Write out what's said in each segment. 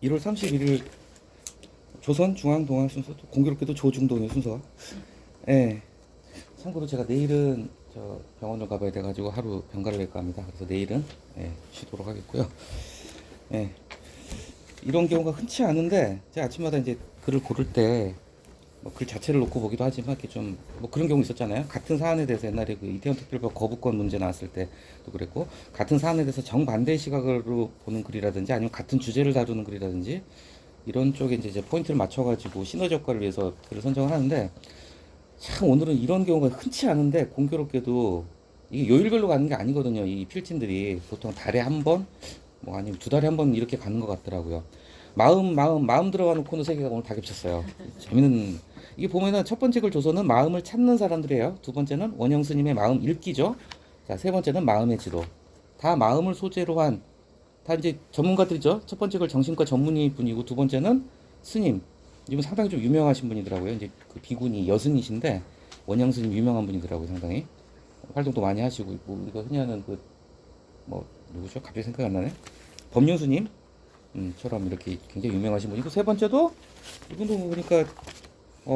1월 31일 조선 중앙동안 순서, 공교롭게도 조중동의 순서. 예. 참고로 제가 내일은 저 병원을 가봐야 돼가지고 하루 병가를 낼까 합니다. 그래서 내일은 쉬도록 하겠고요. 예. 이런 경우가 흔치 않은데 제가 아침마다 이제 글을 고를 때 뭐 글 자체를 놓고 보기도 하지만 이렇게 좀 뭐 그런 경우 있었잖아요. 같은 사안에 대해서 옛날에 그 이태원 특별법 거부권 문제 나왔을 때도 그랬고, 같은 사안에 대해서 정반대의 시각으로 보는 글이라든지 아니면 같은 주제를 다루는 글이라든지 이런 쪽에 이제 포인트를 맞춰가지고 시너지 효과를 위해서 글을 선정을 하는데, 참 오늘은 이런 경우가 흔치 않은데 공교롭게도 이게 요일별로 가는 게 아니거든요. 이 필진들이 보통 달에 한 번, 뭐 아니면 두 달에 한 번 이렇게 가는 것 같더라고요. 마음 들어가는 코너 세 개가 오늘 다 겹쳤어요. 재밌는. 이게 보면은 첫 번째 글 조서는 마음을 찾는 사람들이에요. 두 번째는 원영 스님의 마음 읽기죠. 자, 세 번째는 마음의 지도. 다 마음을 소재로 한, 다 이제 전문가들이죠. 첫 번째 글 정신과 전문의 분이고, 두 번째는 스님. 이분 상당히 좀 유명하신 분이더라고요. 이제 그 비구니 여승이신데 원영 스님 유명한 분이더라고요. 상당히 활동도 많이 하시고 있고, 우리가 흔히 하는 그 뭐 누구죠? 갑자기 생각이 안 나네. 법륜스님 처럼 이렇게 굉장히 유명하신 분이고, 세 번째도 이분도 보니까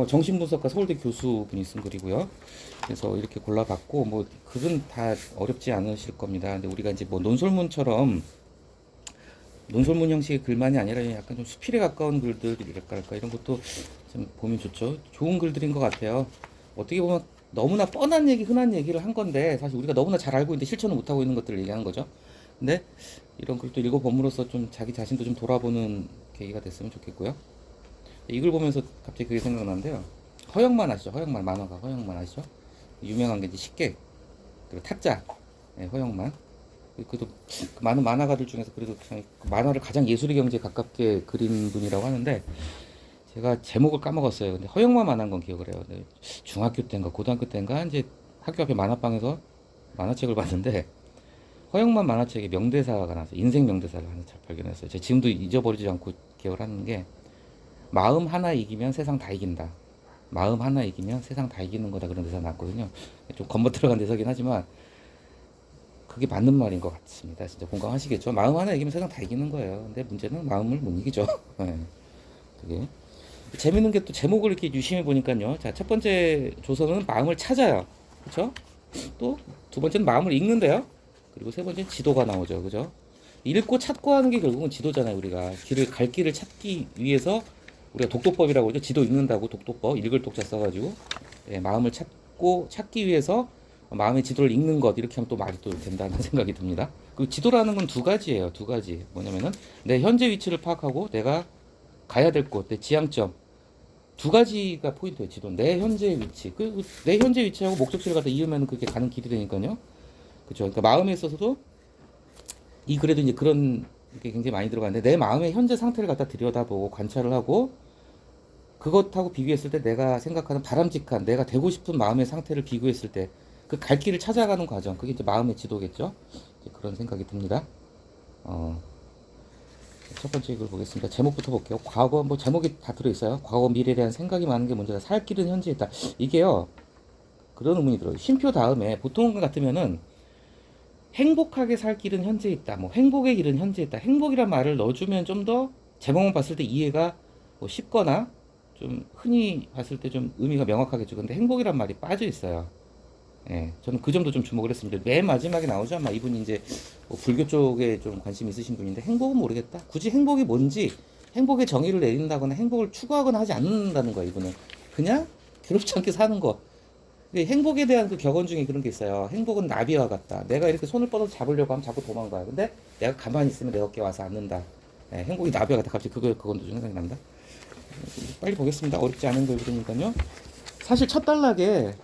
정신분석과 서울대 교수분이 쓴 글이고요. 그래서 이렇게 골라봤고, 뭐 글은 다 어렵지 않으실 겁니다. 근데 우리가 이제 뭐 논설문처럼 논설문 형식의 글만이 아니라 약간 좀 수필에 가까운 글들이랄까 할까, 이런 것도 좀 보면 좋죠. 좋은 글들인 것 같아요. 어떻게 보면 너무나 뻔한 얘기, 흔한 얘기를 한 건데 사실 우리가 너무나 잘 알고 있는데 실천을 못 하고 있는 것들을 얘기하는 거죠. 근데 이런 글도 읽어봄으로써 좀 자기 자신도 좀 돌아보는 계기가 됐으면 좋겠고요. 이걸 보면서 갑자기 그게 생각나는데요. 허영만 아시죠? 허영만, 만화가 허영만 아시죠? 유명한 게 이제 식객, 그리고 타짜, 허영만. 그래도 그 많은 만화가들 중에서 그래도 그 만화를 가장 예술의 경지에 가깝게 그린 분이라고 하는데, 제가 제목을 까먹었어요. 근데 허영만 만화인 건 기억을 해요. 근데 중학교 때인가 고등학교 때인가 이제 학교 앞에 만화방에서 만화책을 봤는데 허영만 만화책에 명대사가 나왔어요. 인생 명대사를 하나 잘 발견했어요. 제가 지금도 잊어버리지 않고 기억을 하는 게, 마음 하나 이기면 세상 다 이긴다. 마음 하나 이기면 세상 다 이기는 거다, 그런 대사가 나왔거든요. 좀 건너 들어간 대사긴 하지만 그게 맞는 말인 것 같습니다. 진짜 공감하시겠죠? 마음 하나 이기면 세상 다 이기는 거예요. 근데 문제는 마음을 못 이기죠. 네, 그게. 재밌는 게 또 제목을 이렇게 유심히 보니까요. 자, 첫 번째 조선은 마음을 찾아요. 그렇죠? 또 두 번째는 마음을 읽는데요. 그리고 세 번째는 지도가 나오죠. 그죠? 읽고 찾고 하는 게 결국은 지도잖아요. 우리가 갈 길을 찾기 위해서 우리가 독도법이라고 하죠. 지도 읽는다고 독도법, 읽을 독자 써가지고 마음을 찾기 위해서 마음의 지도를 읽는 것, 이렇게 하면 또 말이 또 된다는 생각이 듭니다. 그 지도라는 건 두 가지예요. 두 가지. 뭐냐면은 내 현재 위치를 파악하고 내가 가야 될 곳, 내 지향점, 두 가지가 포인트예요. 지도. 내 현재 위치. 내 현재 위치하고 목적지를 갖다 이으면 그게 가는 길이 되니까요. 그렇죠. 그러니까 마음에 있어서도 그래도 이제 그런 게 굉장히 많이 들어가는데, 내 마음의 현재 상태를 갖다 들여다보고 관찰을 하고 그것하고 비교했을 때 내가 생각하는 바람직한, 내가 되고 싶은 마음의 상태를 비교했을 때 그 갈 길을 찾아가는 과정, 그게 이제 마음의 지도겠죠. 이제 그런 생각이 듭니다. 어, 첫 번째 이걸 보겠습니다. 제목부터 볼게요. 과거, 뭐 제목이 다 들어있어요. 과거 미래에 대한 생각이 많은 게 문제다. 살 길은 현재에 있다. 이게요, 그런 의문이 들어요. 쉼표 다음에 보통 같으면은 행복하게 살 길은 현재에 있다. 뭐 행복의 길은 현재에 있다. 행복이란 말을 넣어주면 좀 더 제목만 봤을 때 이해가 뭐 쉽거나 좀 흔히 봤을 때 좀 의미가 명확하겠죠. 근데 행복이란 말이 빠져 있어요. 예, 저는 그 점도 좀 주목을 했습니다. 맨 마지막에 나오죠. 아마 이분이 이제 뭐 불교 쪽에 좀 관심 있으신 분인데, 행복은 모르겠다. 굳이 행복이 뭔지, 행복의 정의를 내린다거나 행복을 추구하거나 하지 않는다는 거예요. 이분은 그냥 괴롭지 않게 사는 거. 근데 행복에 대한 그 격언 중에 그런 게 있어요. 행복은 나비와 같다. 내가 이렇게 손을 뻗어서 잡으려고 하면 자꾸 도망가요. 근데 내가 가만히 있으면 내 어깨에 와서 앉는다. 예, 행복이 나비와 같다. 갑자기 그건도 좀 생각이 난다. 빨리 보겠습니다. 어렵지 않은 걸 그러니까요. 사실 첫 단락에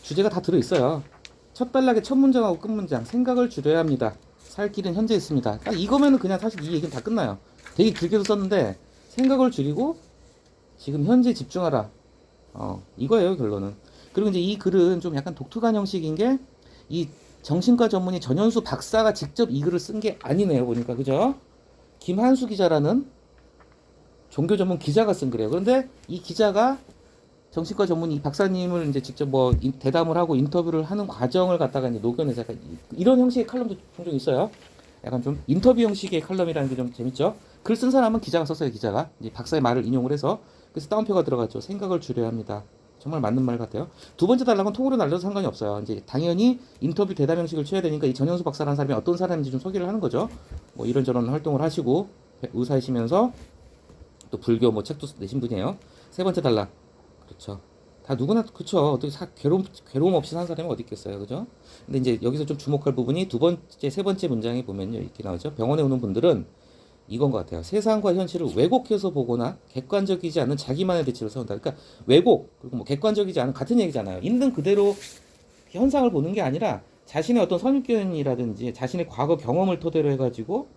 주제가 다 들어있어요. 첫 단락의 첫 문장하고 끝 문장. 생각을 줄여야 합니다. 살 길은 현재 있습니다. 딱 이거면은 그냥 사실 이 얘기는 다 끝나요. 되게 길게도 썼는데 생각을 줄이고 지금 현재 집중하라. 이거예요, 결론은. 그리고 이제 이 글은 좀 약간 독특한 형식인 게, 이 정신과 전문의 전현수 박사가 직접 이 글을 쓴 게 아니네요, 보니까. 그죠? 김한수 기자라는 종교 전문 기자가 쓴 글이에요. 그런데 이 기자가 정신과 전문의 박사님을 이제 직접 뭐 대담을 하고 인터뷰를 하는 과정을 갖다가 이제 녹여내서 약간 이런 형식의 칼럼도 종종 있어요. 약간 좀 인터뷰 형식의 칼럼이라는 게 좀 재밌죠. 글 쓴 사람은 기자가 썼어요. 기자가 이제 박사의 말을 인용을 해서 그래서 따옴표가 들어갔죠. 생각을 줄여야 합니다. 정말 맞는 말 같아요. 두 번째 단락은 통으로 날려도 상관이 없어요. 이제 당연히 인터뷰 대답 형식을 취해야 되니까 이 전현수 박사라는 사람이 어떤 사람인지 좀 소개를 하는 거죠. 뭐 이런저런 활동을 하시고 의사이시면서 또 불교 뭐 책도 내신 분이에요. 세 번째 단락. 그렇죠. 다 누구나 그렇죠. 어떻게 괴로움 없이 사는 사람이 어디 있겠어요. 그죠? 근데 이제 여기서 좀 주목할 부분이 두 번째, 세 번째 문장에 보면요. 이렇게 나오죠. 병원에 오는 분들은 이건 것 같아요. 세상과 현실을 왜곡해서 보거나 객관적이지 않은 자기만의 대치를 세운다. 그러니까 왜곡 그리고 뭐 객관적이지 않은 같은 얘기잖아요. 있는 그대로 현상을 보는 게 아니라 자신의 어떤 선입견이라든지 자신의 과거 경험을 토대로 해가지고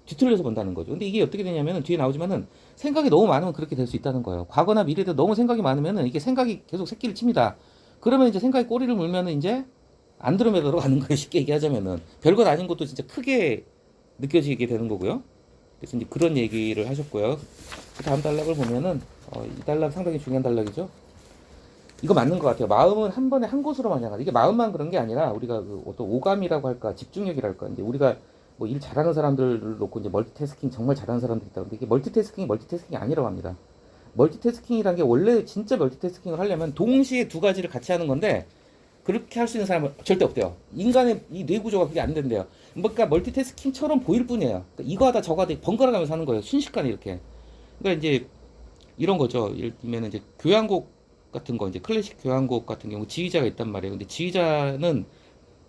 뒤틀려서 본다는 거죠. 근데 이게 어떻게 되냐면은 뒤에 나오지만은 생각이 너무 많으면 그렇게 될 수 있다는 거예요. 과거나 미래에 대해 너무 생각이 많으면은 이게 생각이 계속 새끼를 칩니다. 그러면 이제 생각이 꼬리를 물면은 이제 안드로메다로 가는 거예요. 쉽게 얘기하자면은 별것 아닌 것도 진짜 크게 느껴지게 되는 거고요. 그래서 이제 그런 얘기를 하셨고요. 그 다음 단락을 보면은 이 단락 상당히 중요한 단락이죠. 이거 맞는 것 같아요. 마음은 한 번에 한 곳으로만 향하다. 이게 마음만 그런 게 아니라 우리가 그 어떤 오감이라고 할까, 집중력이랄까. 이제 우리가 뭐 일 잘하는 사람들을 놓고 이제 멀티태스킹 정말 잘하는 사람들이 있다. 근데 이게 멀티태스킹이 아니라고 합니다. 멀티태스킹이란 게 원래 진짜 멀티태스킹을 하려면 동시에 두 가지를 같이 하는 건데 그렇게 할 수 있는 사람은 절대 없대요. 인간의 이 뇌 구조가 그게 안 된대요. 그러니까 멀티태스킹처럼 보일 뿐이에요. 그러니까 이거 하다 저거 하다 번갈아 가면서 하는 거예요. 순식간에 이렇게. 그러니까 이제 이런 거죠. 예를 들면 이제 교향곡 같은 거 이제 클래식 교향곡 같은 경우 지휘자가 있단 말이에요. 근데 지휘자는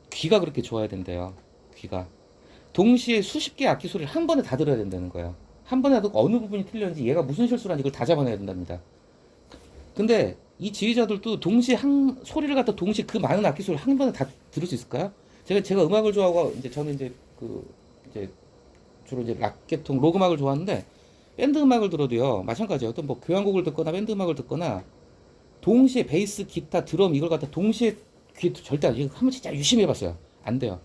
귀가 그렇게 좋아야 된대요. 귀가. 동시에 수십 개의 악기 소리를 한 번에 다 들어야 된다는 거예요. 한 번에 도 어느 부분이 틀렸는지 얘가 무슨 실수를 하는지 이걸 다 잡아내야 된답니다. 근데 이 지휘자들도 동시에 한 소리를 갖다 동시에 그 많은 악기 소리를 한 번에 다 들을 수 있을까요? 제가 음악을 좋아하고 이제 저는 이제 이제 주로 이제 락 계통 록 음악을 좋아하는데 밴드 음악을 들어도요 마찬가지예요. 어떤 뭐 교향곡을 듣거나 밴드 음악을 듣거나 동시에 베이스, 기타, 드럼 이걸 갖다 동시에 귀에 절대 안 이거 한번 진짜 유심히 해봤어요. 안 돼요.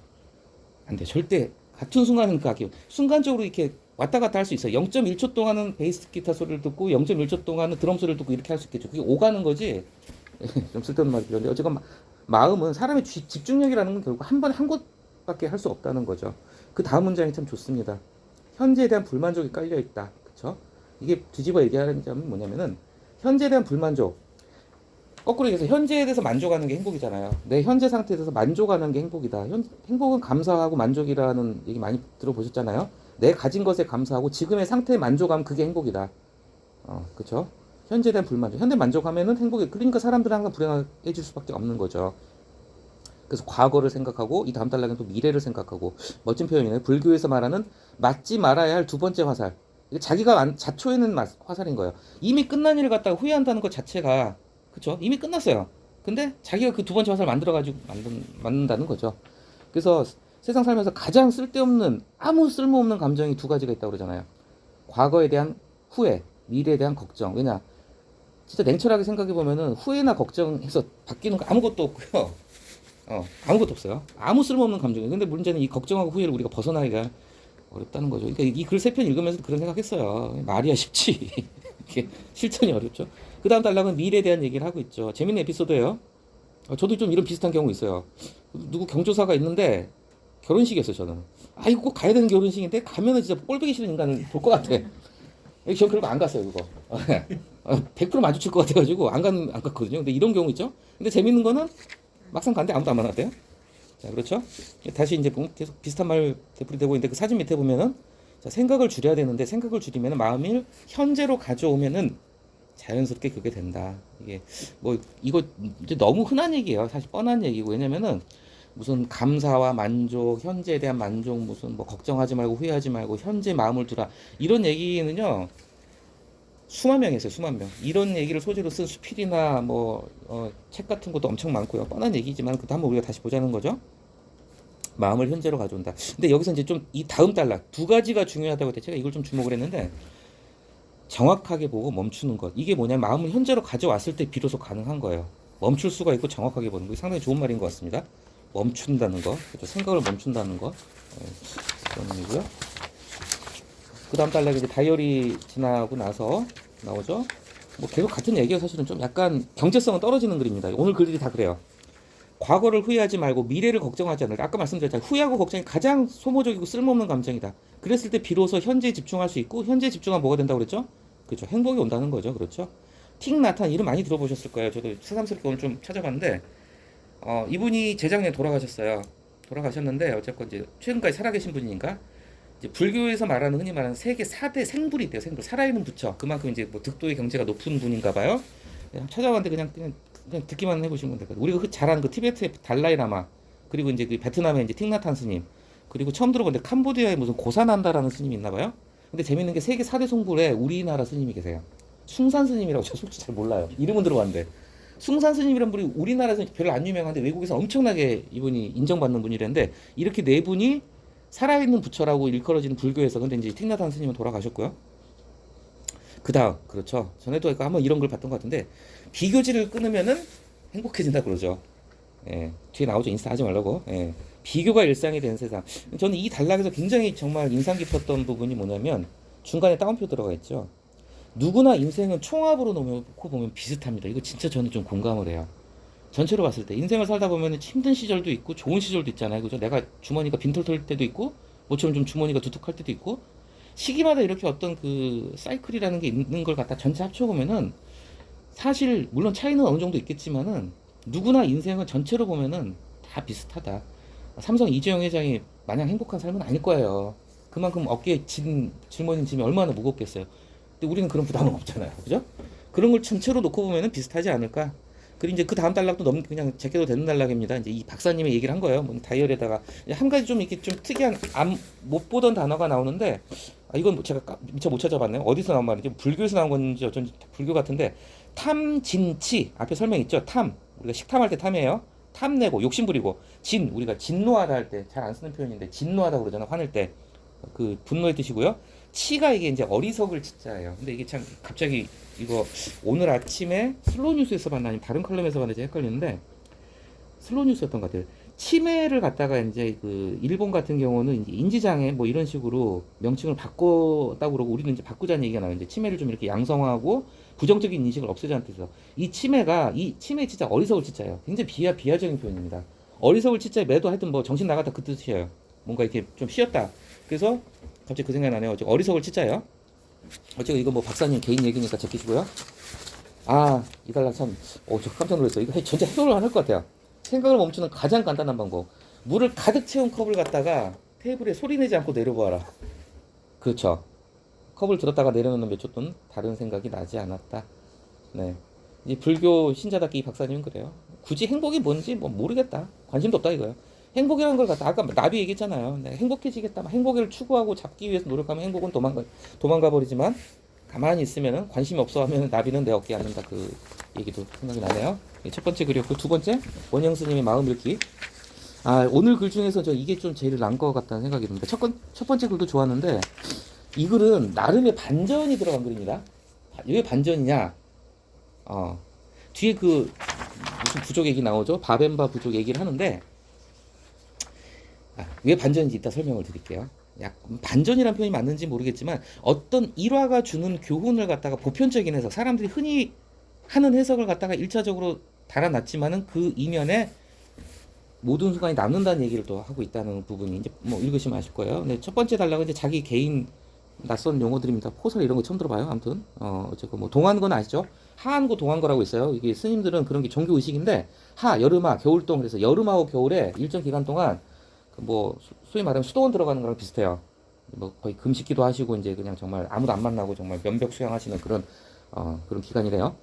안 돼. 절대 같은 순간은 그 악기 순간적으로 이렇게 왔다 갔다 할 수 있어요. 0.1초 동안은 베이스 기타 소리를 듣고 0.1초 동안은 드럼 소리를 듣고 이렇게 할 수 있겠죠. 그게 오가는 거지. 좀 쓸데없는 말이 필요한데 어쨌건 마음은 사람의 집중력이라는 건 결국 한 번에 한 곳밖에 할 수 없다는 거죠. 그 다음 문장이 참 좋습니다. 현재에 대한 불만족이 깔려 있다. 그렇죠? 이게 뒤집어 얘기하는 점은 뭐냐면은 현재에 대한 불만족. 거꾸로 얘기해서 현재에 대해서 만족하는 게 행복이잖아요. 내 현재 상태에 대해서 만족하는 게 행복이다. 행복은 감사하고 만족이라는 얘기 많이 들어보셨잖아요. 내 가진 것에 감사하고 지금의 상태에 만족하면 그게 행복이다. 그렇죠? 현재에 대한 불만족. 현재 만족하면은 행복이. 그러니까 사람들은 항상 불행해질 수밖에 없는 거죠. 그래서 과거를 생각하고 이 다음 단락은 또 미래를 생각하고 멋진 표현이네요. 불교에서 말하는 맞지 말아야 할 두 번째 화살. 이게 자기가 자초에는 화살인 거예요. 이미 끝난 일을 갖다가 후회한다는 것 자체가 그렇죠? 이미 끝났어요. 근데 자기가 그 두 번째 화살 만들어가지고 만든다는 거죠. 그래서 세상 살면서 가장 쓸데없는 아무 쓸모없는 감정이 두 가지가 있다고 그러잖아요. 과거에 대한 후회, 미래에 대한 걱정. 왜냐? 진짜 냉철하게 생각해 보면은 후회나 걱정해서 바뀌는 거 아무것도 없고요. 아무것도 없어요. 아무 쓸모없는 감정이에요. 근데 문제는 이 걱정하고 후회를 우리가 벗어나기가 어렵다는 거죠. 그러니까 이 글 세 편 읽으면서 그런 생각했어요. 말이야 쉽지. 이게 실천이 어렵죠. 그 다음 단락은 미래에 대한 얘기를 하고 있죠. 재밌는 에피소드예요. 저도 좀 이런 비슷한 경우 있어요. 누구 경조사가 있는데 결혼식이었어요. 저는. 이거 꼭 가야 되는 결혼식인데 가면은 진짜 꼴보기 싫은 인간을 볼 것 같아. 저 그리고 안 갔어요. 그거. 100% 마주칠 것 같아가지고 안 갔거든요. 근데 이런 경우 있죠. 근데 재밌는 거는 막상 갔는데 아무도 안 만났대요. 자, 그렇죠? 다시 이제 계속 비슷한 말 되풀이되고 있는데 그 사진 밑에 보면은 자, 생각을 줄여야 되는데 생각을 줄이면은 마음을 현재로 가져오면은 자연스럽게 그게 된다. 이게 뭐 이거 이제 너무 흔한 얘기예요. 사실 뻔한 얘기고 왜냐면은 무슨 감사와 만족, 현재에 대한 만족, 무슨 뭐 걱정하지 말고 후회하지 말고 현재 마음을 두라 이런 얘기는요 수만 명이 있어요. 수만 명. 이런 얘기를 소재로 쓴 수필이나 뭐 책 같은 것도 엄청 많고요. 뻔한 얘기지만 그것도 한번 우리가 다시 보자는 거죠. 마음을 현재로 가져온다. 근데 여기서 이제 좀 이 다음 단락 두 가지가 중요하다고 해서 제가 이걸 좀 주목을 했는데 정확하게 보고 멈추는 것. 이게 뭐냐면 마음을 현재로 가져왔을 때 비로소 가능한 거예요. 멈출 수가 있고 정확하게 보는 거. 상당히 좋은 말인 것 같습니다. 멈춘다는 거. 그렇죠? 생각을 멈춘다는 거. 그런 의미고요. 그 다음 단락에 이제 다이어리 지나고 나서 나오죠. 뭐 계속 같은 얘기예요. 사실은 좀 약간 경제성은 떨어지는 글입니다. 오늘 글들이 다 그래요. 과거를 후회하지 말고 미래를 걱정하지 않을까. 아까 말씀드렸잖아요. 후회하고 걱정이 가장 소모적이고 쓸모없는 감정이다. 그랬을 때 비로소 현재에 집중할 수 있고 현재에 집중하면 뭐가 된다고 그랬죠? 그렇죠. 행복이 온다는 거죠. 그렇죠. 틱 나탄 이름 많이 들어보셨을 거예요. 저도 새삼스럽게 오늘 좀 찾아봤는데 이분이 재작년에 돌아가셨어요. 돌아가셨는데 어쨌건 이제 최근까지 살아계신 분이니까 이제 불교에서 말하는 흔히 말하는 세계 4대 생불이 있대요. 생불 살아있는 부처. 그만큼 이제 뭐 득도의 경제가 높은 분인가 봐요. 찾아봤는데 그냥 듣기만 해보시면 될 것 같아요. 우리가 잘 아는 그 티베트의 달라이라마 그리고 이제 그 베트남의 이제 틱나탄 스님 그리고 처음 들어보는데 캄보디아에 무슨 고사난다라는 스님이 있나 봐요. 근데 재밌는 게 세계 4대 송불에 우리나라 스님이 계세요. 숭산 스님이라고 저 솔직히 잘 몰라요. 이름은 들어봤는데 숭산 스님이란 분이 우리나라에서 별로 안 유명한데 외국에서 엄청나게 이분이 인정받는 분이랬는데 이렇게 네 분이 살아있는 부처라고 일컬어지는 불교에서 근데 이제 틱나탄 스님은 돌아가셨고요. 그 다음 그렇죠. 전에도 한번 이런 걸 봤던 것 같은데 비교지를 끊으면은 행복해진다 그러죠. 예, 뒤에 나오죠. 인스타 하지 말라고. 예, 비교가 일상이 된 세상. 저는 이 단락에서 굉장히 정말 인상 깊었던 부분이 뭐냐면 중간에 따옴표 들어가 있죠. 누구나 인생은 총합으로 놓고 보면 비슷합니다. 이거 진짜 저는 좀 공감을 해요. 전체로 봤을 때 인생을 살다 보면 힘든 시절도 있고 좋은 시절도 있잖아요. 그죠? 내가 주머니가 빈털털 때도 있고 모처럼 좀 주머니가 두둑할 때도 있고 시기마다 이렇게 어떤 그 사이클이라는 게 있는 걸 갖다 전체 합쳐보면은 사실 물론 차이는 어느 정도 있겠지만은 누구나 인생은 전체로 보면은 다 비슷하다. 삼성 이재용 회장이 마냥 행복한 삶은 아닐 거예요. 그만큼 어깨에 짊어진 짐이 얼마나 무겁겠어요. 근데 우리는 그런 부담은 없잖아요. 그죠? 그런 걸 전체로 놓고 보면은 비슷하지 않을까? 그리고 이제 그 다음 단락도 너무 그냥 제껴도 되는 단락입니다. 이제 이 박사님의 얘기를 한 거예요. 뭐 다이어리에다가 한 가지 좀 이렇게 좀 특이한 못 보던 단어가 나오는데 이건 제가 미처 못 찾아봤네요. 어디서 나온 말인지 불교에서 나온 건지 어쩐지 불교 같은데 탐진치 앞에 설명 있죠. 탐 우리가 식탐할 때 탐이에요. 탐내고 욕심부리고 진 우리가 진노하다 할 때 잘 안 쓰는 표현인데 진노하다 그러잖아. 화낼 때 그 분노의 뜻이고요. 치가 이게 이제 어리석을 치자예요. 근데 이게 참 갑자기 이거 오늘 아침에 슬로우 뉴스에서 봤나 아니면 다른 컬럼에서 봤는지 헷갈리는데 슬로우 뉴스였던 것 같아요. 치매를 갖다가 이제 그 일본 같은 경우는 이제 인지장애 뭐 이런 식으로 명칭을 바꿨다고 그러고 우리는 이제 바꾸자는 얘기가 나와요. 이제 치매를 좀 이렇게 양성화하고 부정적인 인식을 없애자는 뜻에서 이 치매 진짜 어리석을 치자예요. 굉장히 비하적인 표현입니다. 어리석을 치자에 매도 하여튼 뭐 정신 나갔다 그 뜻이에요. 뭔가 이렇게 좀 쉬었다. 그래서 갑자기 그 생각이 나네요. 어리석을 치자예요. 어쨌든 이거 뭐 박사님 개인 얘기니까 제끼시고요. 이 단락 참, 저 깜짝 놀랐어요. 이거 전체 해결을 할 것 같아요. 생각을 멈추는 가장 간단한 방법. 물을 가득 채운 컵을 갖다가 테이블에 소리 내지 않고 내려보아라. 그렇죠. 컵을 들었다가 내려놓는 몇 초 동안 다른 생각이 나지 않았다. 네. 이 불교 신자답게 이 박사님은 그래요. 굳이 행복이 뭔지 뭐 모르겠다. 관심도 없다 이거예요. 행복이라는 걸 갖다 아까 나비 얘기했잖아요. 네, 행복해지겠다. 행복을 추구하고 잡기 위해서 노력하면 행복은 도망가 버리지만 가만히 있으면은 관심이 없어 하면 나비는 내 어깨에 앉는다. 그 얘기도 생각이 나네요. 첫 번째 글이었고 두 번째 원영 스님의 마음 읽기. 오늘 글 중에서 저 이게 좀 제일 난 것 같다는 생각이 듭니다. 첫 번째 글도 좋았는데 이 글은 나름의 반전이 들어간 글입니다. 왜 반전이냐? 뒤에 그 무슨 부족 얘기 나오죠? 바벤바 부족 얘기를 하는데 왜 반전인지 이따 설명을 드릴게요. 반전이란 표현이 맞는지 모르겠지만 어떤 일화가 주는 교훈을 갖다가 보편적인 해석, 사람들이 흔히 하는 해석을 갖다가 1차적으로 달아놨지만은 그 이면에 모든 순간이 남는다는 얘기를 또 하고 있다는 부분이 이제 뭐 읽으시면 아실 거예요. 근데 첫 번째 단락은 이제 자기 개인 낯선 용어들입니다. 포설 이런 거 처음 들어봐요. 아무튼 어쨌건 뭐 동안건 아시죠? 하한고 동안거라고 있어요. 이게 스님들은 그런 게 종교 의식인데 여름아, 겨울동 그래서 여름하고 겨울에 일정 기간 동안 뭐 소위 말하면 수도원 들어가는 거랑 비슷해요. 뭐 거의 금식기도 하시고 이제 그냥 정말 아무도 안 만나고 정말 면벽 수양하시는 그런 기간이래요.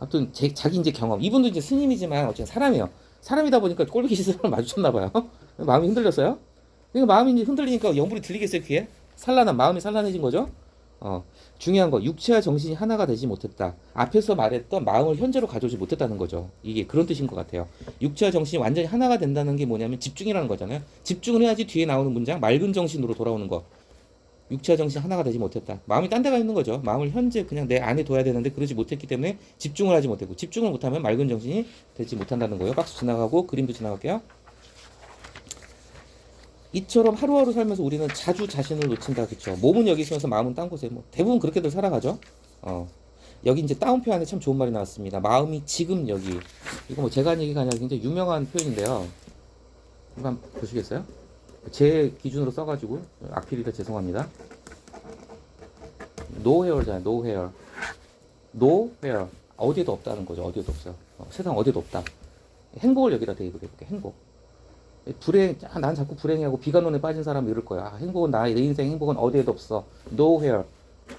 아무튼 자기 이제 경험. 이분도 이제 스님이지만 어쨌든 사람이에요. 사람이다 보니까 꼴보기 싫은 사람 마주쳤나 봐요. 마음이 흔들렸어요. 그러니까 마음이 이제 흔들리니까 영불이 들리겠어요 귀에? 마음이 산란해진 거죠. 중요한 거 육체와 정신이 하나가 되지 못했다. 앞에서 말했던 마음을 현재로 가져오지 못했다는 거죠. 이게 그런 뜻인 것 같아요. 육체와 정신이 완전히 하나가 된다는 게 뭐냐면 집중이라는 거잖아요. 집중을 해야지 뒤에 나오는 문장 맑은 정신으로 돌아오는 거. 육체와 정신이 하나가 되지 못했다. 마음이 딴 데가 있는 거죠. 마음을 현재 그냥 내 안에 둬야 되는데 그러지 못했기 때문에 집중을 하지 못했고 집중을 못하면 맑은 정신이 되지 못한다는 거예요. 박수 지나가고 그림도 지나갈게요. 이처럼 하루하루 살면서 우리는 자주 자신을 놓친다. 그렇죠. 몸은 여기 있으면서 마음은 딴 곳에 뭐 대부분 그렇게들 살아가죠. 여기 이제 따옴표 안에 참 좋은 말이 나왔습니다. 마음이 지금 여기. 이거 뭐 제가 한 얘기가 아니라 굉장히 유명한 표현인데요. 한번 보시겠어요? 제 기준으로 써가지고 악필이라 죄송합니다. No hair잖아요. No hair. No hair. 어디에도 없다는 거죠. 어디에도 없어요. 세상 어디에도 없다. 행복을 여기다 대입을 해볼게. 행복. 난 자꾸 불행해하고 비관론에 빠진 사람이 이럴 거야. 행복은 내 인생 행복은 어디에도 없어. No hair.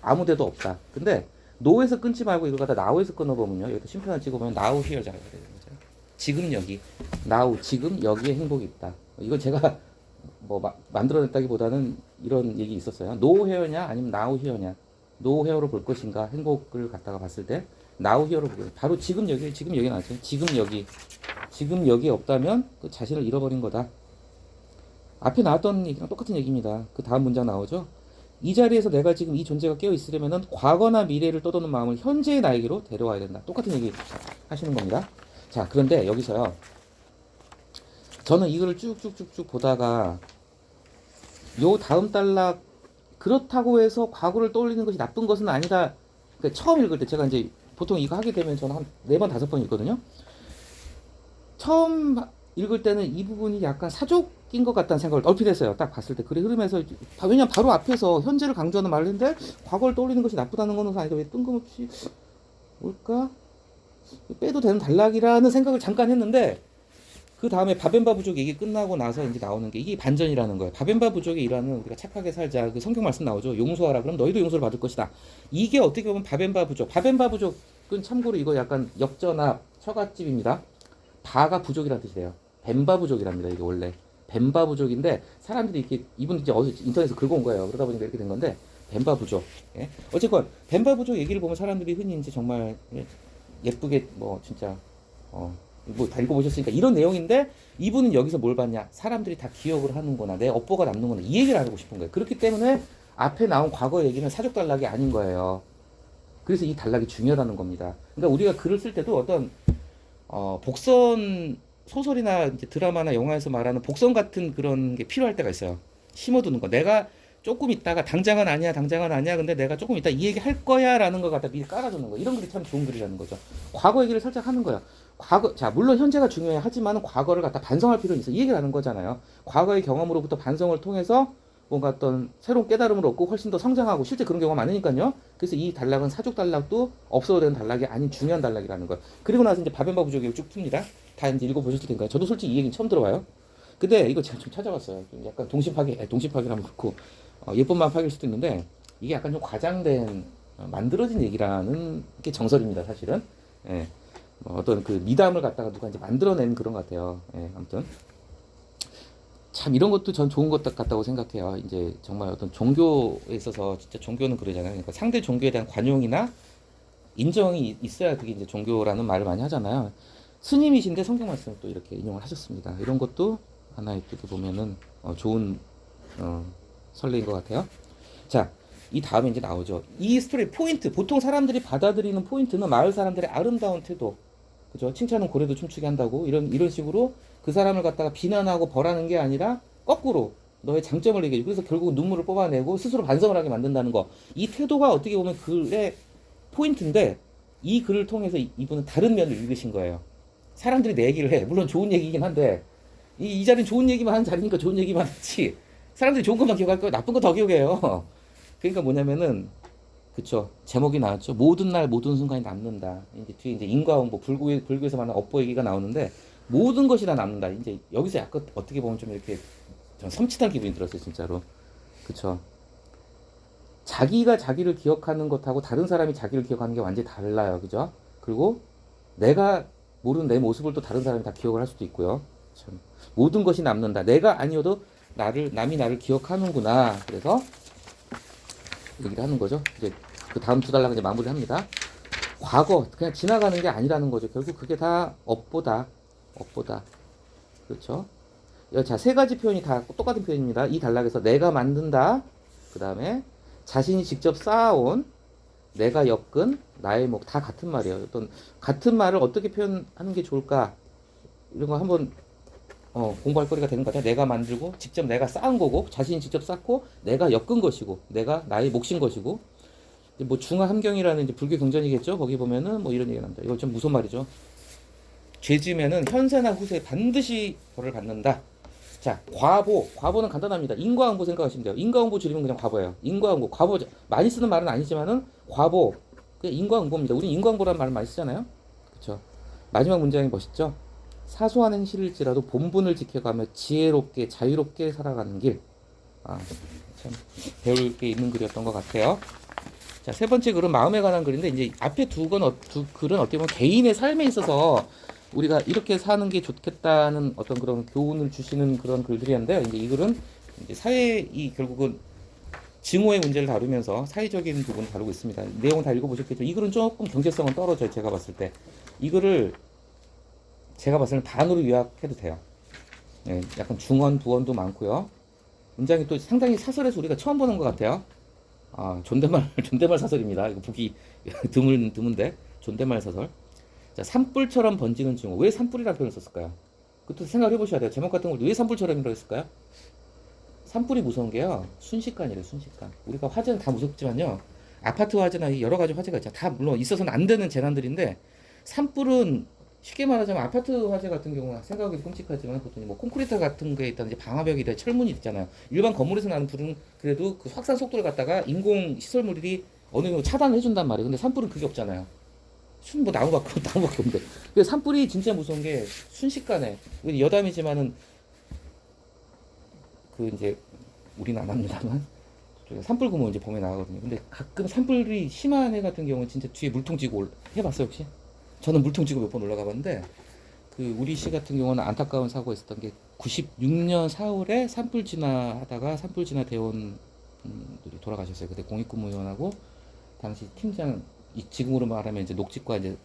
아무데도 없다. 근데 no에서 끊지 말고 이걸 갖다 now에서 끊어보면요. 여기다 심표만 찍어보면 now here잖아요. 지금 여기. now 지금 여기에 행복이 있다. 이건 제가 뭐 만들어냈다기보다는 이런 얘기 있었어요. no here냐 아니면 now here냐. no here로 볼 것인가 행복을 갖다가 봤을 때 now here로 보고 바로 지금 여기 나왔죠. 지금 여기에 없다면 그 자신을 잃어버린 거다. 앞에 나왔던 얘기랑 똑같은 얘기입니다. 그 다음 문장 나오죠. 이 자리에서 내가 지금 이 존재가 깨어 있으려면은 과거나 미래를 떠도는 마음을 현재의 나에게로 데려와야 된다. 똑같은 얘기 하시는 겁니다. 자, 그런데 여기서요. 저는 이거를 쭉쭉쭉쭉 보다가 요 다음 단락 그렇다고 해서 과거를 떠올리는 것이 나쁜 것은 아니다. 그러니까 처음 읽을 때 제가 이제 보통 이거 하게 되면 저는 한 4번, 5번 읽거든요. 처음 읽을 때는 이 부분이 약간 사족인 것 같다는 생각을 얼핏 했어요. 딱 봤을 때. 글의 흐름에서. 왜냐면 바로 앞에서 현재를 강조하는 말을 했는데 과거를 떠올리는 것이 나쁘다는 것은 아니다. 왜 뜬금없이 뭘까? 빼도 되는 단락이라는 생각을 잠깐 했는데 그 다음에 바벤바 부족 얘기 끝나고 나서 이제 나오는 게 이게 반전이라는 거예요. 바벤바 부족의 일하는 우리가 착하게 살자. 그 성경 말씀 나오죠. 용서하라. 그럼 너희도 용서를 받을 것이다. 이게 어떻게 보면 바벤바 부족. 바벤바 부족은 참고로 이거 약간 역전합 처갓집입니다. 바가 부족이라는 뜻이래요. 벤바 부족이랍니다. 이게 원래 벤바 부족인데 사람들이 이렇게 이분 이제 어디서 인터넷에서 긁어온 거예요. 그러다 보니까 이렇게 된 건데 벤바 부족. 예? 어쨌건 벤바 부족 얘기를 보면 사람들이 흔히 이제 정말 예쁘게 뭐 진짜 뭐 다 읽어보셨으니까 이런 내용인데 이분은 여기서 뭘 봤냐? 사람들이 다 기억을 하는구나. 내 업보가 남는구나. 이 얘기를 하고 싶은 거예요. 그렇기 때문에 앞에 나온 과거 얘기는 사족 단락이 아닌 거예요. 그래서 이 단락이 중요하다는 겁니다. 그러니까 우리가 글을 쓸 때도 어떤 복선 소설이나 이제 드라마나 영화에서 말하는 복선 같은 그런 게 필요할 때가 있어요. 심어두는 거. 내가 조금 있다가 당장은 아니야. 근데 내가 조금 있다 이 얘기 할 거야라는 거 갖다 미리 깔아두는 거. 이런 글이 참 좋은 글이라는 거죠. 과거 얘기를 살짝 하는 거야. 자, 물론 현재가 중요해 하지만 과거를 갖다 반성할 필요는 있어. 이 얘기를 하는 거잖아요. 과거의 경험으로부터 반성을 통해서 뭔가 어떤 새로운 깨달음을 얻고 훨씬 더 성장하고 실제 그런 경우가 많으니까요. 그래서 이 단락은 사족 단락도 없어도 되는 단락이 아닌 중요한 단락이라는 거예요. 그리고 나서 이제 바벤바 부족이 쭉 풉니다. 다 이제 읽어보셨을 텐가요? 저도 솔직히 이 얘기는 처음 들어봐요. 근데 이거 제가 좀 찾아봤어요. 약간 동심파기라면 그렇고 예쁜만 파기일 수도 있는데 이게 약간 좀 과장된 만들어진 얘기라는 게 정설입니다. 사실은. 예. 어떤 그 미담을 갖다가 누가 이제 만들어낸 그런 것 같아요. 예, 아무튼 참 이런 것도 전 좋은 것 같다고 생각해요. 이제 정말 어떤 종교에 있어서 진짜 종교는 그러잖아요. 그러니까 상대 종교에 대한 관용이나 인정이 있어야 그게 이제 종교라는 말을 많이 하잖아요. 스님이신데 성경 말씀을 또 이렇게 인용을 하셨습니다. 이런 것도 하나의 또 보면은 좋은 설레인 것 같아요. 자, 이 다음에 이제 나오죠. 이 스토리 포인트, 보통 사람들이 받아들이는 포인트는 마을 사람들의 아름다운 태도, 그죠? 칭찬은 고래도 춤추게 한다고 이런 식으로 그 사람을 갖다가 비난하고 벌하는 게 아니라 거꾸로 너의 장점을 얘기해주고 그래서 결국 눈물을 뽑아내고 스스로 반성을 하게 만든다는 거. 이 태도가 어떻게 보면 글의 포인트인데 이 글을 통해서 이분은 다른 면을 읽으신 거예요. 사람들이 내 얘기를 해. 물론 좋은 얘기긴 한데 이 자리는 좋은 얘기만 하는 자리니까 좋은 얘기만 하지. 사람들이 좋은 것만 기억할 거예요. 나쁜 거 더 기억해요. 그러니까 뭐냐면은 그쵸, 제목이 나왔죠. 모든 날 모든 순간이 남는다. 이제 뒤에 이제 인과응보 불교에서 말하는 업보 얘기가 나오는데 모든 것이 다 남는다. 이제 여기서 약간 어떻게 보면 좀 이렇게 좀 섬찟한 기분이 들었어요, 진짜로. 그쵸. 자기가 자기를 기억하는 것하고 다른 사람이 자기를 기억하는 게 완전히 달라요, 그죠? 그리고 내가 모르는 내 모습을 또 다른 사람이 다 기억을 할 수도 있고요. 참 모든 것이 남는다. 내가 아니어도 남이 나를 기억하는구나. 그래서 얘기를 하는 거죠. 이제 그 다음 두 단락은 이제 마무리를 합니다. 과거 그냥 지나가는 게 아니라는 거죠. 결국 그게 다 업보다. 그렇죠. 자, 세 가지 표현이 다 똑같은 표현입니다. 이 단락에서 내가 만든다. 그 다음에 자신이 직접 쌓아온 내가 엮은 나의 목 다 같은 말이에요. 어떤 같은 말을 어떻게 표현하는 게 좋을까? 이런 거 한번 공부할 거리가 되는 것 같아요. 내가 만들고 직접 내가 쌓은 거고 자신이 직접 쌓고 내가 엮은 것이고 내가 나의 몫인 것이고 뭐 중화함경이라는 이제 불교 경전이겠죠. 거기 보면은 뭐 이런 얘기가 납니다. 이거 좀 무슨 말이죠? 죄 지으면은 현세나 후세 반드시 벌을 받는다. 자, 과보는 간단합니다. 인과응보 생각하시면 돼요. 인과응보 줄이면 그냥 과보예요. 인과응보, 과보 많이 쓰는 말은 아니지만은 과보, 그냥 인과응보입니다. 우리 인과응보라는 말을 많이 쓰잖아요. 그렇죠? 마지막 문장이 멋있죠? 사소한 행실일지라도 본분을 지켜가며 지혜롭게 자유롭게 살아가는 길. 아, 참 배울 게 있는 글이었던 것 같아요. 자, 세 번째 글은 마음에 관한 글인데 이제 앞에 두 글은 어떻게 보면 개인의 삶에 있어서 우리가 이렇게 사는 게 좋겠다는 어떤 그런 교훈을 주시는 그런 글들이었는데요. 이제 이 글은 이제 이 결국은 증오의 문제를 다루면서 사회적인 부분을 다루고 있습니다. 내용은 다 읽어보셨겠죠. 이 글은 조금 경제성은 떨어져요. 제가 봤을 때. 이 글을 제가 봤을 때 반으로 요약해도 돼요. 네, 약간 중언, 부언도 많고요. 문장이 또 상당히 사설에서 우리가 처음 보는 것 같아요. 아, 존댓말 사설입니다. 이거 보기 드문데. 존댓말 사설. 자, 산불처럼 번지는 증오. 왜 산불이라는 표현을 썼을까요? 그것도 생각을 해보셔야 돼요. 제목 같은 걸 왜 산불처럼이라고 했을까요? 산불이 무서운 게요. 순식간이래요, 순식간. 우리가 화재는 다 무섭지만요. 아파트 화재나 여러 가지 화재가 있잖아요. 다 물론 있어서는 안 되는 재난들인데, 산불은 쉽게 말하자면 아파트 화재 같은 경우는 생각하기도 끔찍하지만 보통 뭐 콘크리트 같은 거에 있다든지 방화벽이나 철문이 있잖아요. 일반 건물에서 나는 불은 그래도 그 확산 속도를 갖다가 인공 시설물이 어느 정도 차단을 해준단 말이에요. 근데 산불은 그게 없잖아요. 뭐 나무밖에 없는데. 그래서 산불이 진짜 무서운 게 순식간에 여담이지만은 그 이제 우리는 안 합니다만 산불 구멍 이제 봄에 나가거든요. 근데 가끔 산불이 심한 해 같은 경우는 진짜 뒤에 물통 지고 해봤어요 혹시? 저는 물통 지고 몇 번 올라가 봤는데 그 우리 시 같은 경우는 안타까운 사고가 있었던 게 96년 4월에 산불 진화하다가 산불 진화 대원들이 돌아가셨어요. 그때 공익근무위원하고 당시 팀장 지금으로 말하면 이제 녹지과 이제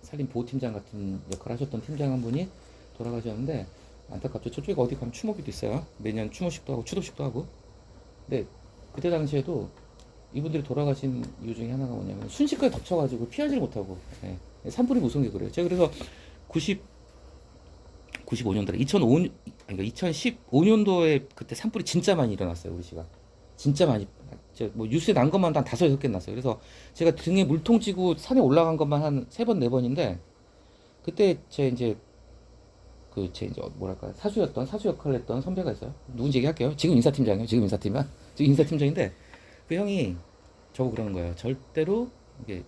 산림 보호팀장 같은 역할을 하셨던 팀장 한 분이 돌아가셨는데 안타깝죠. 저쪽에 어디 가면 추모기도 있어요. 매년 추모식도 하고 추도식도 하고. 근데 그때 당시에도 이분들이 돌아가신 이유 중에 하나가 뭐냐면 순식간에 덮쳐가지고 피하지를 못하고 예. 산불이 무서운 게 그래요. 제가 그래서 95년도에 2015년도에 그때 산불이 진짜 많이 일어났어요. 우리 시가 진짜 많이 뭐 뉴스에 난 것만 한 5-6개 났어요. 그래서 제가 등에 물통 쥐고 산에 올라간 것만 한 3번 4번인데 그때 제 이제 뭐랄까 사수 역할을 했던 선배가 있어요. 누군지 얘기할게요. 지금 인사팀장이에요. 지금 인사팀장인데 그 형이 저거 그러는 거예요. 절대로 이게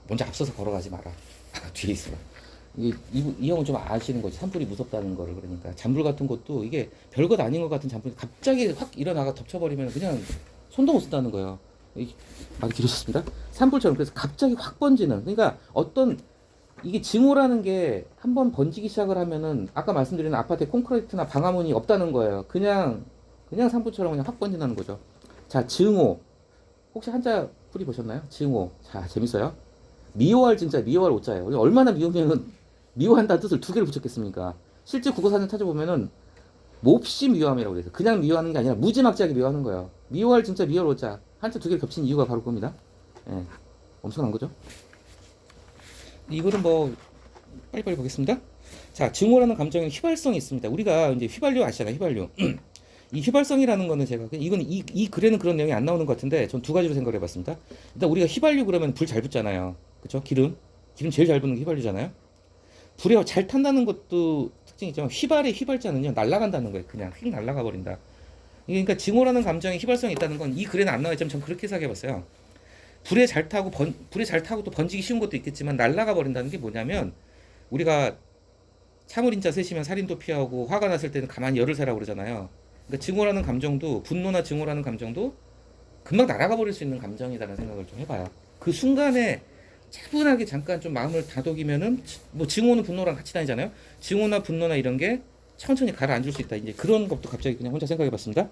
먼저 앞서서 걸어가지 마라. 뒤에 있어라. 이 형은 좀 아시는 거지. 산불이 무섭다는 거를. 그러니까 잔불 같은 것도 이게 별것 아닌 것 같은 잔불이 갑자기 확 일어나가 덮쳐버리면 그냥 손도 못 쓴다는 거예요. 말이 길어졌습니다. 산불처럼 그래서 갑자기 확 번지는. 그러니까 이게 증오라는 게 한번 번지기 시작을 하면은 아까 말씀드린 아파트에 콘크리트나 방화문이 없다는 거예요. 그냥 산불처럼 그냥 확 번진다는 거죠. 자, 증오. 혹시 한자 풀이 보셨나요? 증오. 자, 재밌어요. 미워할 진짜 미워할 오자예요. 얼마나 미우면은 미워한다는 뜻을 2개를 붙였겠습니까? 실제 국어사전 찾아보면은 몹시 미워함이라고 그래서 그냥 미워하는 게 아니라 무지막지하게 미워하는 거예요. 미워할 진짜 미워할 오자. 한자 2개를 겹친 이유가 바로 그겁니다. 예. 엄청난 거죠. 이거는 뭐 빨리빨리 보겠습니다. 자, 증오라는 감정에 휘발성이 있습니다. 우리가 이제 휘발유 아시잖아요, 휘발유. 이 휘발성이라는 거는 제가 이건 이 글에는 그런 내용이 안 나오는 것 같은데 전 2가지로 생각을 해봤습니다. 일단 우리가 휘발유 그러면 불 잘 붙잖아요, 그렇죠? 기름 제일 잘 붙는 게 휘발유잖아요. 불에 잘 탄다는 것도 특징이 있지만 휘발의 휘발자는요 날아간다는 거예요. 그냥 휙 날아가 버린다. 그러니까 증오라는 감정에 휘발성이 있다는 건 이 글에는 안 나와 있지만 전 그렇게 생각해봤어요. 불에 잘 타고 또 번지기 쉬운 것도 있겠지만 날아가 버린다는 게 뭐냐면 우리가 참을인자 셋이면 살인도 피하고 화가 났을 때는 가만히 열을 세라고 그러잖아요. 그러니까 증오라는 감정도 분노나 증오라는 감정도 금방 날아가 버릴 수 있는 감정이다라는 생각을 좀 해봐요. 그 순간에 차분하게 잠깐 좀 마음을 다독이면은 뭐 증오는 분노랑 같이 다니잖아요. 증오나 분노나 이런 게 천천히 가라앉을 수 있다. 이제 그런 것도 갑자기 그냥 혼자 생각해봤습니다.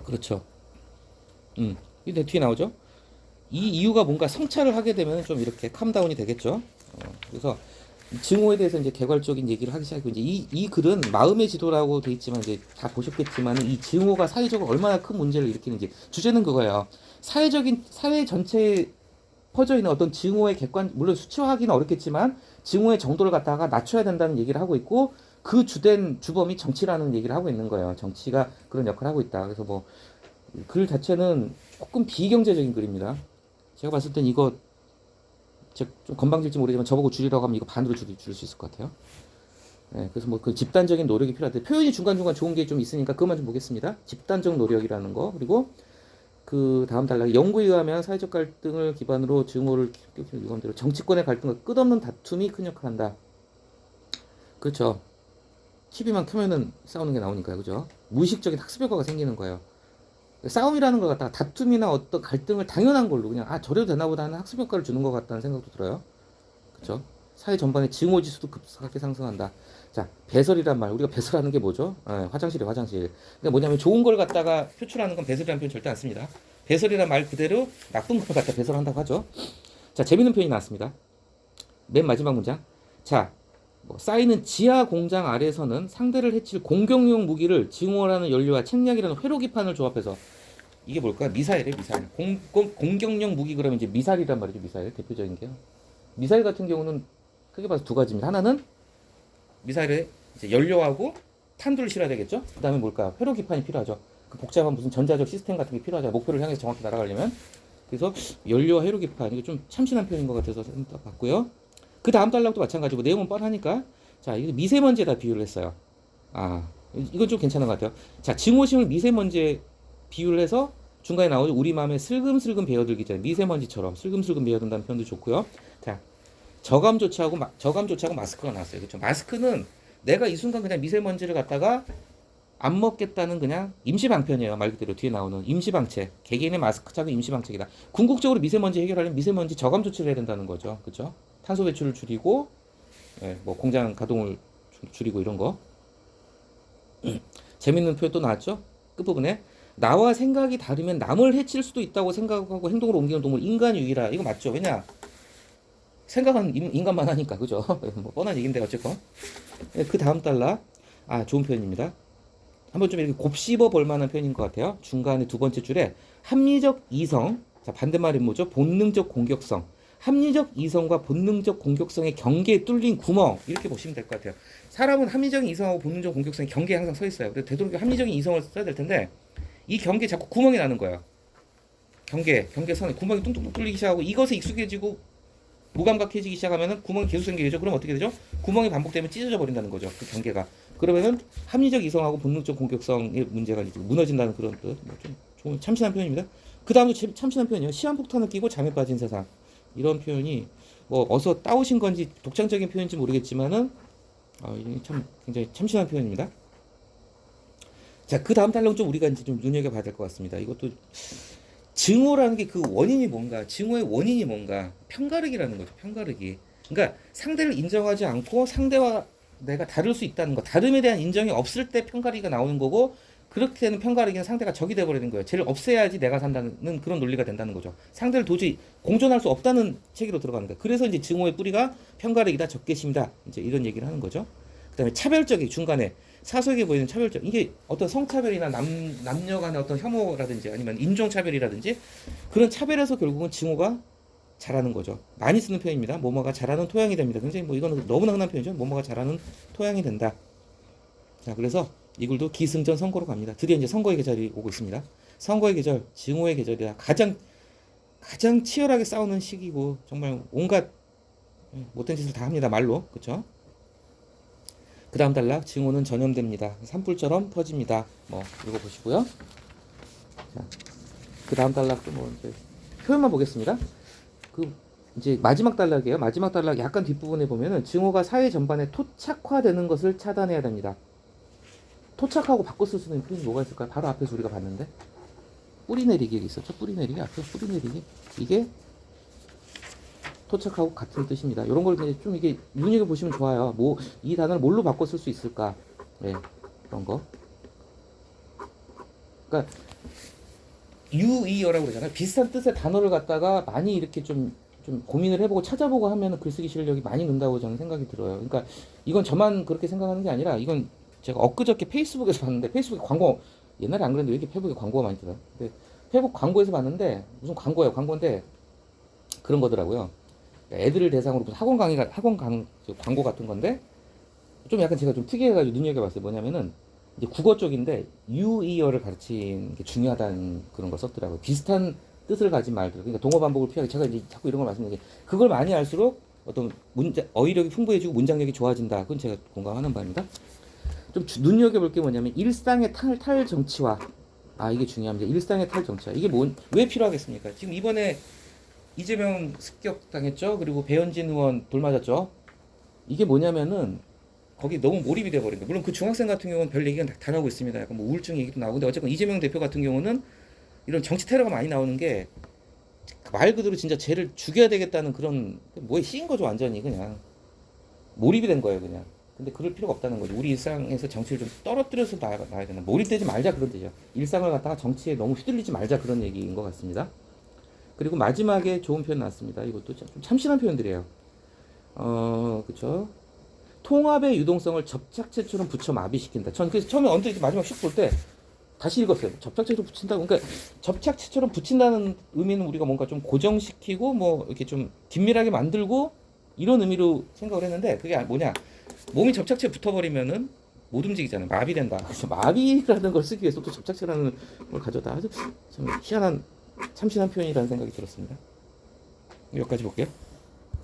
그렇죠. 근데 뒤에 나오죠. 이 이유가 뭔가 성찰을 하게 되면 좀 이렇게 캄다운이 되겠죠. 그래서 증오에 대해서 이제 개괄적인 얘기를 하기 시작하고 이제 이 글은 마음의 지도라고 돼 있지만 이제 다 보셨겠지만 이 증오가 사회적으로 얼마나 큰 문제를 일으키는지 주제는 그거예요. 사회 전체에 퍼져 있는 어떤 증오의 물론 수치화하기는 어렵겠지만 증오의 정도를 갖다가 낮춰야 된다는 얘기를 하고 있고 그 주된 주범이 정치라는 얘기를 하고 있는 거예요. 정치가 그런 역할을 하고 있다. 그래서 뭐 글 자체는 조금 비경제적인 글입니다. 제가 봤을 땐 이거 좀 건방질지 모르지만 저보고 줄이라고 하면 이거 반으로 줄일 수 있을 것 같아요. 네, 그래서 뭐 그 집단적인 노력이 필요한데 표현이 중간중간 좋은 게 좀 있으니까 그것만 좀 보겠습니다. 집단적 노력이라는 거. 그리고 그 다음 단락 연구에 의하면 사회적 갈등을 기반으로 증오를 이건대로 정치권의 갈등과 끝없는 다툼이 큰 역할을 한다. 그렇죠. TV만 켜면은 싸우는 게 나오니까요. 그죠? 무의식적인 학습 효과가 생기는 거예요. 싸움이라는 걸 갖다가 다툼이나 어떤 갈등을 당연한 걸로 그냥 저래도 되나 보다 하는 학습 효과를 주는 것 같다는 생각도 들어요. 그렇죠? 사회 전반의 증오 지수도 급속하게 상승한다. 자, 배설이란 말. 우리가 배설하는 게 뭐죠? 화장실이 화장실. 그러니까 뭐냐면 좋은 걸 갖다가 표출하는 건 배설이라는 표현 절대 안 씁니다. 배설이란 말 그대로 나쁜 걸 갖다 배설한다고 하죠. 자, 재밌는 표현이 나왔습니다. 맨 마지막 문장. 자, 쌓이는 지하 공장 아래에서는 상대를 해칠 공격용 무기를 증오라는 연료와 책략이라는 회로기판을 조합해서 이게 뭘까? 미사일이에요, 미사일. 공격용 무기 그러면 이제 미사일이란 말이죠, 미사일. 대표적인 게요. 미사일 같은 경우는 크게 봐서 두 가지입니다. 하나는 미사일에 이제 연료하고 탄두를 실어야 되겠죠? 그 다음에 뭘까요? 회로기판이 필요하죠. 그 복잡한 무슨 전자적 시스템 같은 게 필요하죠. 목표를 향해서 정확히 날아가려면. 그래서 연료와 회로기판, 이거 좀 참신한 표현인 것 같아서 딱 봤고요. 그 다음 단락도 마찬가지고 내용은 뻔하니까 자, 이거 미세먼지에다 비유를 했어요. 이건 좀 괜찮은 것 같아요. 자, 증오심을 미세먼지에 비유를 해서 중간에 나오죠. 우리 마음에 슬금슬금 배어들기 전에 미세먼지처럼 슬금슬금 배어든다는 표현도 좋고요. 자, 저감 조치하고 마스크가 나왔어요. 그렇죠? 마스크는 내가 이 순간 그냥 미세먼지를 갖다가 안 먹겠다는 그냥 임시방편이에요. 말 그대로 뒤에 나오는 임시방책. 개개인의 마스크 착용 임시방책이다. 궁극적으로 미세먼지 해결하려면 미세먼지 저감 조치를 해야 된다는 거죠. 그렇죠? 탄소 배출을 줄이고 뭐 공장 가동을 줄이고 이런 거. 재밌는 표현 또 나왔죠? 끝부분에 나와 생각이 다르면 남을 해칠 수도 있다고 생각하고 행동으로 옮기는 동물 인간이 유일하. 이거 맞죠? 왜냐? 생각은 인간만 하니까 그죠? 뭐 뻔한 얘기인데 어쨌건 그 다음 달라 좋은 표현입니다. 한번 좀 이렇게 곱씹어 볼 만한 표현인 것 같아요. 중간에 두 번째 줄에 합리적 이성, 자 반대말이 뭐죠? 본능적 공격성. 합리적 이성과 본능적 공격성의 경계에 뚫린 구멍 이렇게 보시면 될 것 같아요. 사람은 합리적인 이성하고 본능적 공격성의 경계에 항상 서 있어요. 그래서 되도록 합리적인 이성을 써야 될 텐데 이 경계에 자꾸 구멍이 나는 거예요. 경계선에 구멍이 뚱뚱 뚫리기 시작하고 이것에 익숙해지고 무감각해지기 시작하면은 구멍이 계속 생기겠죠. 그럼 어떻게 되죠? 구멍이 반복되면 찢어져 버린다는 거죠. 그 경계가. 그러면은 합리적 이성하고 본능적 공격성의 문제가 이제 무너진다는 그런 뜻. 좀 좋은 참신한 표현입니다. 그 다음도 참신한 표현이에요. 시한폭탄을 끼고 잠에 빠진 세상. 이런 표현이 뭐 어디서 따오신 건지 독창적인 표현인지 모르겠지만은 참 굉장히 참신한 표현입니다. 자, 그 다음 단락은 좀 우리가 이제 좀 눈여겨봐야 될 것 같습니다. 이것도 증오라는 게 그 원인이 뭔가, 증오의 원인이 뭔가, 편가르기라는 거죠. 편가르기. 그러니까 상대를 인정하지 않고 상대와 내가 다를 수 있다는 거, 다름에 대한 인정이 없을 때 편가르기가 나오는 거고, 그렇게 되는 편가르기는 상대가 적이 돼버리는 거예요. 쟤를 없애야지 내가 산다는 그런 논리가 된다는 거죠. 상대를 도저히 공존할 수 없다는 체계로 들어가는 거예요. 그래서 이제 증오의 뿌리가 편가르기다, 적개심이다. 이제 이런 얘기를 하는 거죠. 그다음에 차별적이 중간에 사소하게 보이는 차별적 이게 어떤 성차별이나 남녀 간의 어떤 혐오라든지 아니면 인종차별이라든지 그런 차별에서 결국은 증오가 자라는 거죠. 많이 쓰는 표현입니다. 뭐뭐가 자라는 토양이 됩니다. 굉장히 뭐 이거는 너무나 흔한 표현이죠. 뭐뭐가 자라는 토양이 된다. 자, 그래서 이 글도 기승전 선거로 갑니다. 드디어 이제 선거의 계절이 오고 있습니다. 선거의 계절, 증오의 계절이다. 가장 치열하게 싸우는 시기고 정말 온갖 못된 짓을 다 합니다. 말로. 그렇죠? 그 다음 단락 증오는 전염됩니다. 산불처럼 퍼집니다. 뭐 읽어보시고요. 자, 그 다음 단락도 뭐 이제 표현만 보겠습니다. 그 이제 마지막 단락이에요. 마지막 단락 약간 뒷부분에 보면은 증오가 사회 전반에 토착화되는 것을 차단해야 됩니다. 토착하고 바꿔 쓸 수 있는 표현이 뭐가 있을까요? 바로 앞에서 우리가 봤는데 뿌리 내리기 있었죠. 뿌리 내리기 앞에 뿌리 내리기 이게 토착하고 같은 뜻입니다. 이런 걸 이제 좀 이게 눈여겨 보시면 좋아요. 뭐 이 단어를 뭘로 바꿔 쓸 수 있을까? 네, 그런 거. 그러니까 유의어라고 그러잖아요. 비슷한 뜻의 단어를 갖다가 많이 이렇게 좀 고민을 해보고 찾아보고 하면 글쓰기 실력이 많이 는다고 저는 생각이 들어요. 그러니까 이건 저만 그렇게 생각하는 게 아니라 이건 제가 엊그저께 페이스북에서 봤는데 페이스북에 광고 옛날에 안 그랬는데 왜 이렇게 페이스북에 광고가 많이 뜨나요? 페이스북 광고에서 봤는데 무슨 광고예요? 광고인데 그런 거더라고요. 애들을 대상으로 무슨 광고 같은 건데 좀 약간 제가 좀 특이해가지고 눈여겨봤어요. 뭐냐면은 이제 국어 쪽인데 유의어를 가르치는 게 중요하다는 그런 걸 썼더라고요. 비슷한 뜻을 가진 말들, 그러니까 동어 반복을 피하기. 제가 이제 자꾸 이런 걸 말씀드리는 게 그걸 많이 할수록 어떤 어휘력이 풍부해지고 문장력이 좋아진다. 그건 제가 공감하는 바입니다. 좀 눈여겨볼 게 뭐냐면 일상의 탈정치화. 아, 이게 중요합니다. 일상의 탈정치화. 이게 왜 필요하겠습니까? 지금 이번에 이재명 습격 당했죠. 그리고 배현진 의원 돌 맞았죠. 이게 뭐냐면은 거기 너무 몰입이 돼버린다. 물론 그 중학생 같은 경우는 별 얘기가 다 나오고 있습니다. 약간 뭐 우울증 얘기도 나오고, 근데 어쨌건 이재명 대표 같은 경우는 이런 정치 테러가 많이 나오는 게 말 그대로 진짜 쟤를 죽여야 되겠다는 그런 뭐에 씌인 거죠. 완전히 그냥 몰입이 된 거예요, 그냥. 근데 그럴 필요가 없다는 거죠. 우리 일상에서 정치를 좀 떨어뜨려서 놔야 된다. 몰입되지 말자 그런 뜻이죠. 일상을 갖다가 정치에 너무 휘둘리지 말자 그런 얘기인 것 같습니다. 그리고 마지막에 좋은 표현 나왔습니다. 이것도 좀 참신한 표현들이에요. 그쵸. 통합의 유동성을 접착제처럼 붙여 마비시킨다. 전 그래서 처음에 언뜻 마지막 슉 볼 때 다시 읽었어요. 접착제로 붙인다고. 그러니까 접착제처럼 붙인다는 의미는 우리가 뭔가 좀 고정시키고 뭐 이렇게 좀 긴밀하게 만들고 이런 의미로 생각을 했는데, 그게 뭐냐? 몸이 접착제에 붙어버리면은 못 움직이잖아요. 마비된다. 그래서 마비라는 걸 쓰기 위해서 또 접착제라는 걸 가져다. 아주 참 희한한 참신한 표현이라는 생각이 들었습니다. 여기까지 볼게요.